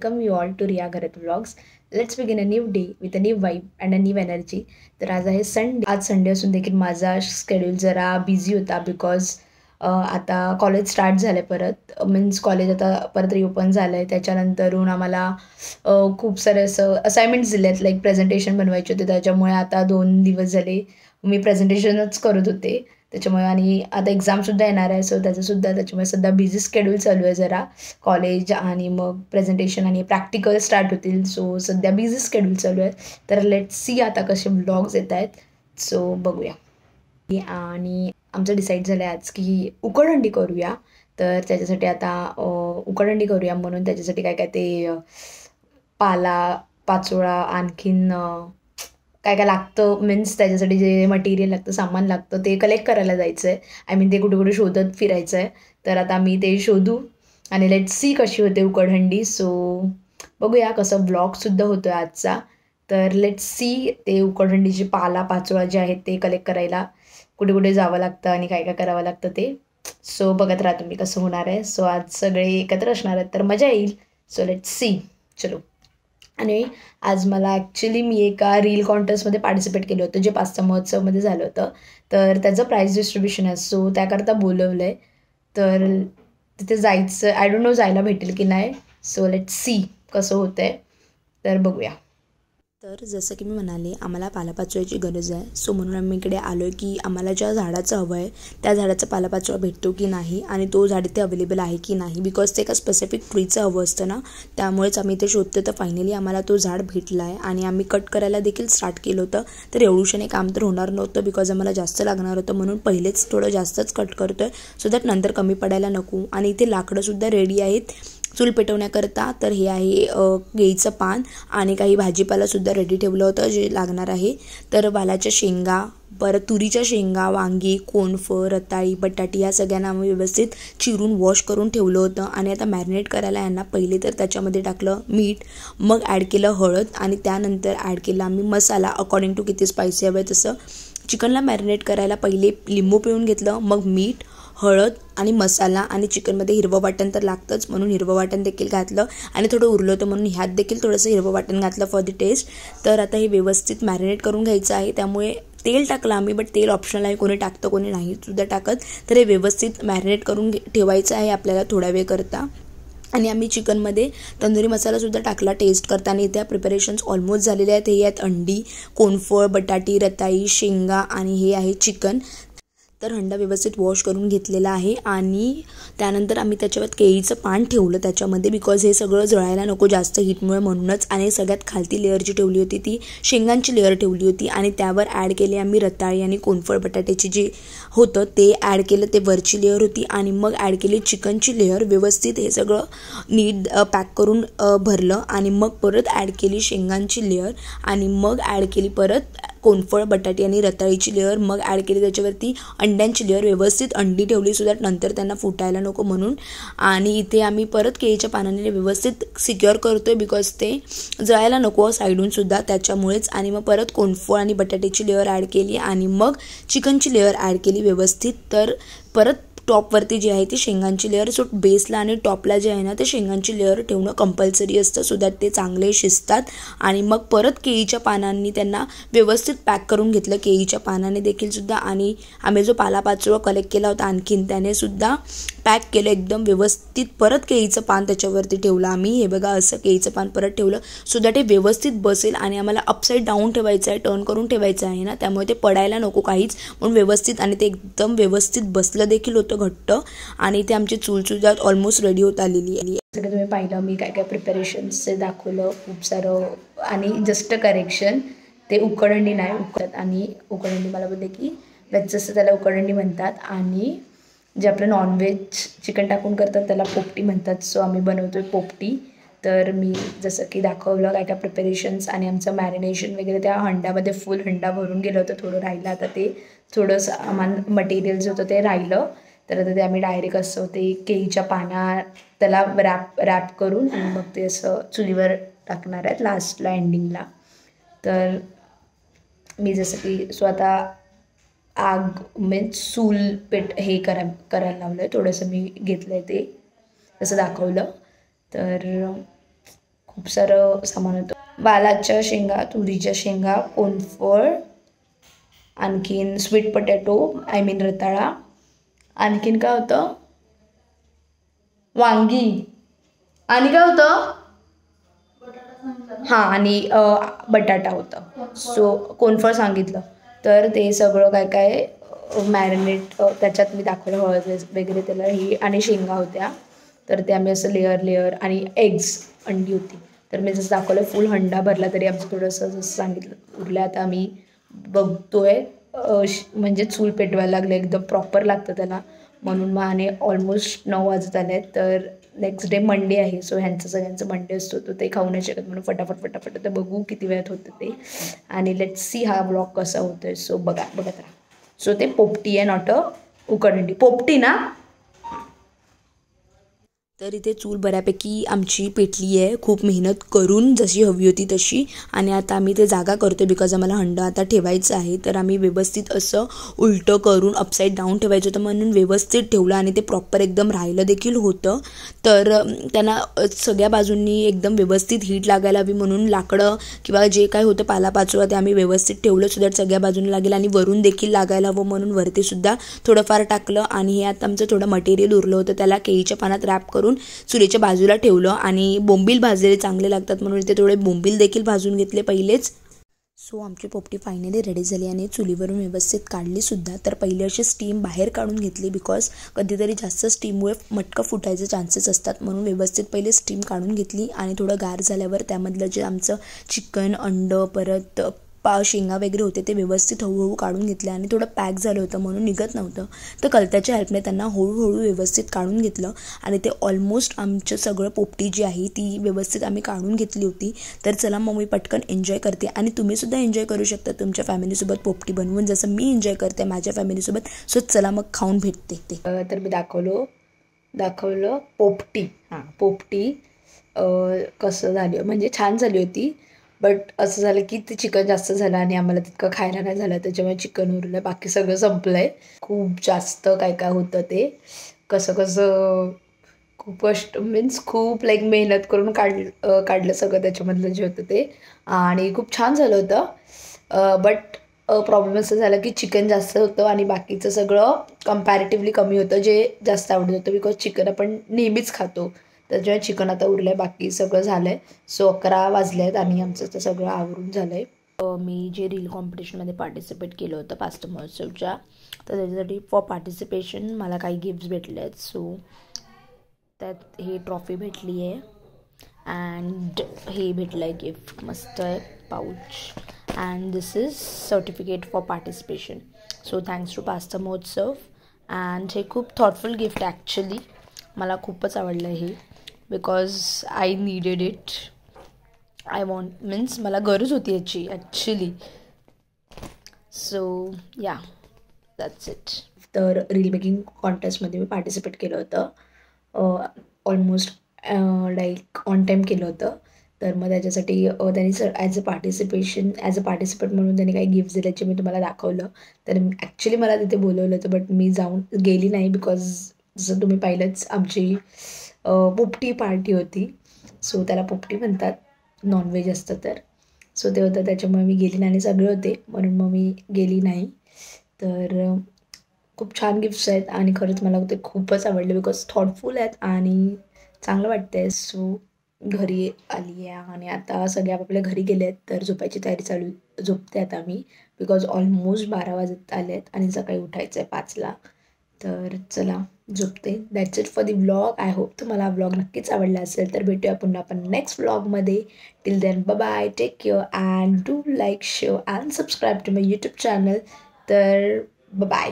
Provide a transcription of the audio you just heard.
welcome you all to Riya Gharat Vlogs. Let's begin a new day with a new vibe and a new energy. तर आज आहे Sunday. आज Sunday असून देखील माझा schedule जरा बिझी होता बिकॉज आता कॉलेज स्टार्ट झालं आहे परत. मीन्स कॉलेज आता परत रिओपन झालं आहे. त्याच्यानंतरून आम्हाला खूप सारे असं असाइनमेंट्स दिले आहेत, लाईक प्रेझेंटेशन बनवायचे होते. त्याच्यामुळे आता 2 दिवस झाले मी प्रेझेंटेशनच करत होते. त्याच्यामुळे आणि आता एक्झामसुद्धा येणार आहे, सो त्याच्यासुद्धा त्याच्यामुळे सध्या बिझी शेड्यूल चालू आहे जरा. कॉलेज आणि मग प्रेझेंटेशन आणि प्रॅक्टिकल स्टार्ट होतील, सो सध्या बिझी शेड्यूल चालू आहे. तर लेट्स सी आता कसे व्लॉग्स येत आहेत, सो बघूया. आणि आमचं डिसाईड झालं आहे आज की उकडहंडी करूया. तर त्याच्यासाठी आता उकडहंडी करूया म्हणून त्याच्यासाठी काय काय ते पाला पाचोळा आणखीन काय काय लागतं, मीन्स त्याच्यासाठी जे मटेरियल लागतं, सामान लागतं, ते कलेक्ट करायला जायचं आहे. आय मीन ते कुठे कुठे शोधत फिरायचं आहे. तर आता मी ते शोधू आणि लेट्स सी कशी होते उकडहंडी. सो बघूया कसं ब्लॉगसुद्धा होतो आहे आजचा. तर लेट्स सी ते उकडहंडीचे पाला पाचोळा जे आहेत ते कलेक्ट करायला कुठे कुठे जावं लागतं आणि काय काय करावं लागतं ते. सो बघत राहा तुम्ही कसं होणार आहे. सो आज सगळे एकत्र असणार आहेत तर मजा येईल. So let's see. चलो. आणि आज मला ॲक्च्युली मी एका रील कॉन्टेस्टमध्ये पार्टिसिपेट केलं होतं जे पास्ता महोत्सवमध्ये झालं होतं. तर त्याचं प्राईज डिस्ट्रीब्युशन आहे, सो त्याकरता बोलवलं आहे. तर तिथे जायचं, आय डोंट नो जायला भेटेल की नाही. सो लेट्स सी कसं होतं आहे. तर बघूया. तर जसं की मी म्हणाले आम्हाला पालापाचोळ्याची गरज आहे, सो म्हणून आम्ही इकडे आलो आहे की आम्हाला ज्या झाडाचं हवं आहे त्या झाडाचा पालापाचोळा भेटतो की नाही आणि तो झाड इथे अवेलेबल आहे की नाही, बिकॉज ते एका स्पेसिफिक ट्रीचं हवं असतं ना, त्यामुळेच आम्ही इथे शोधतो. तर फायनली आम्हाला तो झाड भेटला आहे आणि आम्ही कट करायला देखील स्टार्ट केलं होतं. तर एवढूशाने काम तर होणार नव्हतं बिकॉज आम्हाला जास्त लागणार होतं, म्हणून पहिलेच थोडं जास्तच कट करतो आहे सो दॅट नंतर कमी पडायला नको. आणि इथे लाकडंसुद्धा रेडी आहेत चूल पेटवण्याकरता. तर हे आहे केळीचं पान आणि काही भाजीपालासुद्धा रेडी ठेवलं होतं जे लागणार आहे. तर वालाच्या शेंगा, परत तुरीच्या शेंगा, वांगी, कोणफळ, रताळी, बटाटी या सगळ्यांना आम्ही व्यवस्थित चिरून वॉश करून ठेवलं होतं. आणि आता मॅरिनेट करायला यांना पहिले तर त्याच्यामध्ये टाकलं मीठ, मग ॲड केलं हळद आणि त्यानंतर ॲड केला आम्ही मसाला अकॉर्डिंग टू किती स्पायसी हवं आहे तसं. चिकनला मॅरिनेट करायला पहिले लिंबू पिळून घेतलं, मग मीठ, हळद आणि मसाला आणि चिकनमध्ये हिरवं वाटण तर लागतंच म्हणून हिरवं वाटण देखील घातलं आणि थोडं उरलं होतं म्हणून ह्यात देखील थोडंसं हिरवं वाटण घातलं फॉर द टेस्ट. तर आता हे व्यवस्थित मॅरिनेट करून घ्यायचं आहे. त्यामुळे तेल टाकलं आम्ही, बट तेल ऑप्शनल आहे, कोणी टाकतं कोणी नाही सुद्धा टाकत. तर हे व्यवस्थित मॅरिनेट करून ठेवायचं आहे आपल्याला थोड्या वेळ करता. आणि आम्ही चिकनमध्ये तंदुरी मसालासुद्धा टाकला टेस्ट करता. आणि त्या प्रिपरेशन्स ऑलमोस्ट झालेले आहेत. हे आहेत अंडी, कोणफळ, बटाटी, रताळी, शेंगा आणि हे आहे चिकन. तर हंडा व्यवस्थित वॉश करून घेतलेला आहे आणि त्यानंतर आम्ही त्याच्यावर केळीचं पान ठेवलं त्याच्यामध्ये बिकॉज हे सगळं जळायला नको जास्त हीटमुळे म्हणूनच. आणि सगळ्यात खालती लेअर जी ठेवली होती ती शेंगांची लेअर ठेवली होती आणि त्यावर ॲड केले आम्ही रताळी आणि कोणफळ बटाट्याची जे होतं ते ॲड केलं, ते वरची लेअर होती. आणि मग ॲड केली चिकनची लेअर. व्यवस्थित हे सगळं नीट पॅक करून भरलं आणि मग परत ॲड केली शेंगांची लेअर आणि मग ॲड केली परत कोणफळ बटाटी आणि रताळीची लेअर, मग ॲड केली त्याच्यावरती अंड्यांची लेअर. व्यवस्थित अंडी ठेवली सो दॅट नंतर त्यांना फुटायला नको म्हणून. आणि इथे आम्ही परत केळीच्या पानाने व्यवस्थित सिक्युअर करतोय बिकॉज ते जळायला नको साईडूनसुद्धा त्याच्यामुळेच. आणि मग परत कोणफळ आणि बटाट्याची लेअर ॲड केली आणि मग चिकनची लेअर ॲड केली व्यवस्थित. तर परत टॉपवरती जी आहे ती शेंगांची लेअर. सो बेसला आणि टॉपला जे आहे ना ते शेंगांची लेअर ठेवणं कंपल्सरी असतं सो दॅट ते चांगले शिजतात. आणि मग परत केळीच्या पानांनी त्यांना व्यवस्थित पॅक करून घेतलं, केळीच्या पानाने देखील सुद्धा. आणि आम्ही जो पालापाचोळा कलेक्ट केला होता आणखीन त्याने सुद्धा पॅक केलं एकदम व्यवस्थित. परत केळीचं पान त्याच्यावरती ठेवलं आम्ही. हे बघा असं केळीचं पान परत ठेवलं सो दॅट हे व्यवस्थित बसेल. आणि आम्हाला अपसाईड डाऊन ठेवायचं आहे, टर्न करून ठेवायचं आहे ना, त्यामुळे ते पडायला नको काहीच म्हणून व्यवस्थित. आणि ते एकदम व्यवस्थित बसलं देखील होतं घट्ट. आणि इथे आमची चूलसुद्धा ऑलमोस्ट रेडी होत आलेली आहे. सगळं तुम्ही पाहिलं, मी काय काय प्रिपरेशन्सचे दाखवलं खूप सारं. आणि जस्ट करेक्शन, ते उकडहंडी नाही उकडत. आणि उकडहंडी मला बोलते की जसं त्याला उकडहंडी म्हणतात. आणि जे आपलं नॉनव्हेज चिकन टाकून करतात त्याला पोपटी म्हणतात. सो आम्ही बनवतो आहे पोपटी. तर मी जसं की दाखवलं काय काय प्रिपरेशन्स आणि आमचं मॅरिनेशन वगैरे त्या हंड्यामध्ये फुल हंडा भरून गेलं होतं. थोडं राहिलं, आता ते थोडंसं आम्हाला मटेरियल जे होतं ते राहिलं. तर आता ते आम्ही डायरेक्ट असं ते केळीच्या त्याला रॅप करून आणि मग ते असं चुलीवर टाकणार आहेत लास्टला एंडिंगला. तर मी जसं की सो आता आग मीन्स चूल हे करायला लावलं आहे. थोडंसं मी घेतलं आहे ते तसं दाखवलं. तर खूप सारं सामान होतं. वालाच्या शेंगा, तुरीच्या शेंगा, कोनफळ, आणखीन स्वीट पोटॅटो आय मीन रताळा, आणखीन काय होतं, वांगी, आणि काय होतं, हां, आणि बटाटा होता. सो कोनफळ सांगितलं. तर ते सगळं काय काय मॅरिनेट त्याच्यात मी दाखवलं, हळद वगैरे त्याला ही, आणि शेंगा होत्या. तर ते आम्ही असं लेअर आणि एग्स, अंडी होती. तर मी जसं दाखवलं फुल हंडा भरला, तरी आमचं थोडंसं जसं सांगितलं उरलं. आता आम्ही बघतोय म्हणजे चूल पेटवायला लागलं, एकदम प्रॉपर लागतं त्याला, म्हणून मग आणि ऑलमोस्ट 9 वाजत आले आहेत. तर नेक्स्ट डे मंडे आहे. सो ह्यांचं सगळ्यांचं मंडे असतो, तर ते खाऊ नाही शकत, म्हणून फटाफट तर बघू किती वेळात होतं ते. आणि लेट्स सी हा ब्लॉग कसा होतोय. सो बघत राहा. सो ते पोपटी आहे, नॉट उकडंडी. पोपटी ना. तर इथे चूल बऱ्यापैकी आमची पेटली आहे, खूप मेहनत करून, जशी हवी होती तशी. आणि आता आम्ही ते जागा करतो बिकॉज आम्हाला हंड आता ठेवायचं आहे. तर आम्ही व्यवस्थित असं उलटं करून अपसाईड डाऊन ठेवायचं होतं, म्हणून व्यवस्थित ठेवलं आणि ते प्रॉपर एकदम राहिलं देखील होतं. तर त्यांना सगळ्या बाजूंनी एकदम व्यवस्थित हीट लागायला हवी, म्हणून लाकडं किंवा जे काय होतं पालापाचोळा ते आम्ही व्यवस्थित ठेवलं सो दॅट सगळ्या बाजूंनी लागेल, आणि वरून देखील लागायला हवं म्हणून वरती सुद्धा थोडंफार टाकलं. आणि हे आता आमचं थोडं मटेरियल उरलं होतं, त्याला केळीच्या पानात रॅप करून चुलीच्या बाजूला ठेवलं. आणि बोंबील भाजलेले चांगले लागतात म्हणून इथे थोडे बोंबील देखील भाजून घेतले पहिलेच. सो आमची पोपटी फायनली रेडी झाली आणि चुलीवरून व्यवस्थित काढली सुद्धा. तर पहिले अशी स्टीम बाहेर काढून घेतली बिकॉज कधीतरी जास्त स्टीममुळे मटका फुटायचे चान्सेस असतात, म्हणून व्यवस्थित पहिले स्टीम काढून घेतली. आणि थोडं गार झाल्यावर त्यामधलं जे आमचं चिकन, अंडं, परत शेंगा वगैरे होते ते व्यवस्थित हळूहळू काढून घेतले. आणि थोडं पॅक झालं होतं म्हणून निघत नव्हतं, तर कलत्याच्या हेल्पने त्यांना हळूहळू व्यवस्थित काढून घेतलं. आणि ते ऑलमोस्ट आमचं सगळं पोपटी जी आहे ती व्यवस्थित आम्ही काढून घेतली होती. तर चला मग मी पटकन एन्जॉय करते, आणि तुम्हीसुद्धा एन्जॉय करू शकता तुमच्या फॅमिलीसोबत पोपटी बनवून, जसं मी एन्जॉय करते माझ्या फॅमिलीसोबत. सो चला मग खाऊन भेटते ते. तर मी दाखवलं पोपटी. पोपटी कसं झाली, म्हणजे छान झाली होती. बट असं झालं की ते चिकन जास्त झालं आणि आम्हाला तितकं खायला नाही झालं, त्याच्यामुळे चिकन उरलं, बाकी सगळं संपलं आहे. खूप जास्त काय होतं ते, कसं खूप कष्ट, मीन्स खूप मेहनत करून काढलं सगळं त्याच्यामधलं जे होतं ते. आणि खूप छान झालं होतं. बट प्रॉब्लेम असं झाला की चिकन जास्त होतं आणि बाकीचं सगळं कम्पॅरेटिव्हली कमी होतं, जे जास्त आवडत होतं. बिकॉज चिकन आपण नेहमीच खातो, त्याच्यामुळे चिकन आता उरलं आहे, बाकी सगळं झालं आहे. सो 11 वाजले आहेत आणि आमचं तर सगळं आवरून झालं आहे. मी जे रील कॉम्पिटिशनमध्ये पार्टिसिपेट केलं होतं पास्टर महोत्सवच्या, तर त्याच्यासाठी फॉर पार्टिसिपेशन मला काही गिफ्ट्स भेटले आहेत. सो त्यात हे ट्रॉफी भेटली आहे अँड हे भेटलं आहे गिफ्ट, मस्त आहे pouch. And this is certificate for participation. So thanks to pastor महोत्सव. अँड हे खूप थॉटफुल गिफ्ट आहे ॲक्च्युली, मला खूपच आवडलं हे, because I needed it. I want means मला गरज होती याची ॲक्च्युली. सो या दॅट्स इट. तर रील मेकिंग कॉन्टेस्टमध्ये मी पार्टिसिपेट केलं होतं, ऑलमोस्ट ऑन टाईम केलं होतं. तर मग त्याच्यासाठी त्यांनी ॲज अ पार्टिसिपेट म्हणून त्यांनी काही गिफ्ट दिल्याचे मी तुम्हाला दाखवलं. तर ॲक्च्युली मला तिथे बोलवलं होतं, बट मी जाऊन गेली नाही बिकॉज जसं तुम्ही पाहिलंच आमची पोपटी पार्टी होती. सो त्याला पोपटी म्हणतात, नॉनव्हेज असतं तर. सो ते होतं, त्याच्यामुळे मी गेली नाही, आणि सगळे होते म्हणून मग मी गेली नाही. तर खूप छान गिफ्ट्स आहेत आणि खरंच मला ते खूपच आवडले बिकॉज थॉटफुल आहेत आणि चांगलं वाटतं आहे. सो घरी आली आहे आणि आता सगळे आपापल्या घरी गेले आहेत, तर झोपायची तयारी झोपते आता मी, बिकॉज ऑलमोस्ट 12 वाजत आले आहेत आणि सकाळी उठायचं आहे 5ला. तर चला झोपते. That's it for the vlog. I hope तुम्हाला हा व्लॉग नक्कीच आवडला असेल. तर भेटूया पुन्हा आपण नेक्स्ट व्लॉगमध्ये. Till then bye, take care and do like, share and subscribe to my YouTube channel. तर बाय.